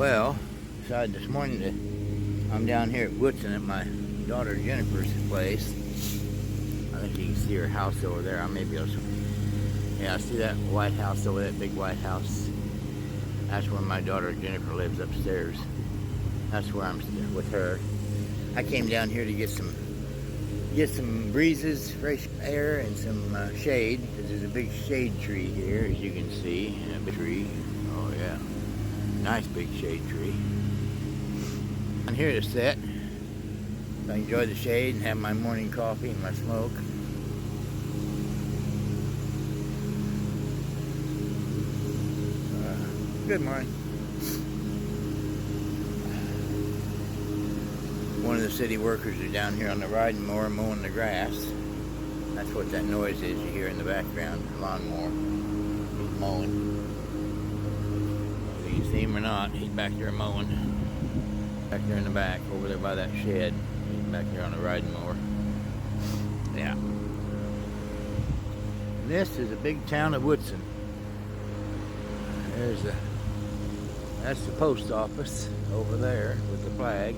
Well, decided this morning I'm down here at Woodson at my daughter Jennifer's place. I think you can see her house over there. I may be able to. Yeah, I see that white house over there, that big white house. That's where my daughter Jennifer lives upstairs. That's where I'm with her. I came down here to get some breezes, fresh air, and some shade, because there's a big shade tree here, as you can see. A big tree. Oh yeah, nice big shade tree. I'm here to sit. I enjoy the shade and have my morning coffee and my smoke. Good morning. One of the city workers is down here on the riding mower mowing the grass. That's what that noise is you hear in the background, the lawnmower. He's mowing. Whether you see him or not, he's back there mowing. Back there in the back, over there by that shed. He's back there on the riding mower. Yeah. This is a big town of Woodson. That's the post office over there with the flag.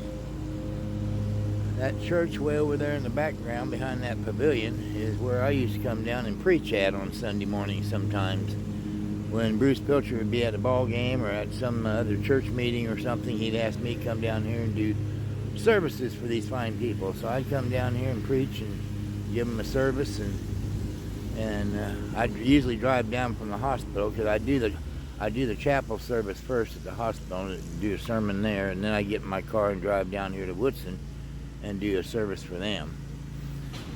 That church way over there in the background behind that pavilion is where I used to come down and preach at on Sunday morning sometimes. When Bruce Pilcher would be at a ball game or at some other church meeting or something, he'd ask me to come down here and do services for these fine people. So I'd come down here and preach and give them a service, and I'd usually drive down from the hospital, because I do the chapel service first at the hospital and do a sermon there, and then I get in my car and drive down here to Woodson and do a service for them.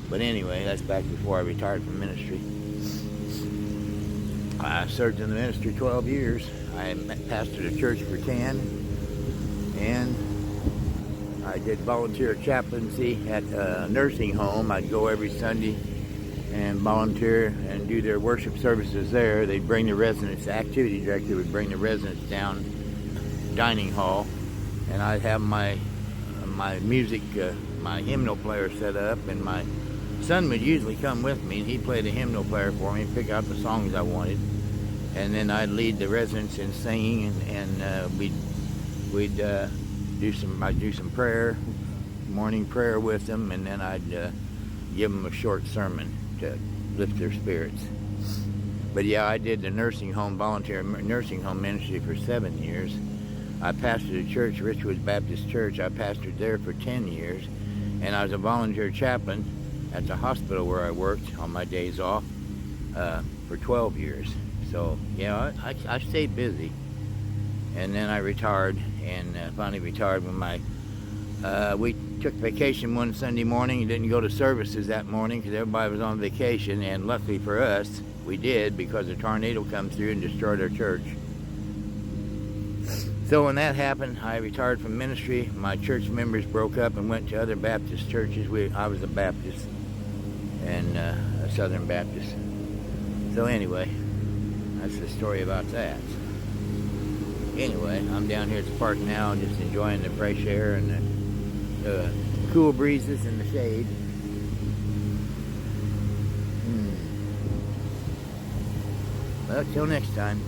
But anyway, that's back before I retired from ministry. I served in the ministry 12 years. I pastored a church for 10, and I did volunteer chaplaincy at a nursing home. I'd go every Sunday and volunteer and do their worship services there. They'd bring the residents, the activity director would bring the residents down dining hall, and I'd have my music, my hymnal player set up, and my son would usually come with me, and he'd play the hymnal player for me, pick out the songs I wanted, and then I'd lead the residents in singing, and I'd do some prayer, morning prayer with them, and then I'd give them a short sermon to lift their spirits. But yeah, I did the volunteer nursing home ministry for 7 years. I pastored a church, Richwood Baptist Church. I pastored there for 10 years, and I was a volunteer chaplain at the hospital where I worked on my days off for 12 years. So yeah, I stayed busy, and then I retired, and finally retired when we took vacation one Sunday morning and didn't go to services that morning because everybody was on vacation, and luckily for us, we did, because a tornado come through and destroyed our church. So when that happened, I retired from ministry. My church members broke up and went to other Baptist churches. I was a Baptist and a Southern Baptist. So anyway, that's the story about that. Anyway, I'm down here at the park now, just enjoying the fresh air and the cool breezes in the shade. Well, till next time.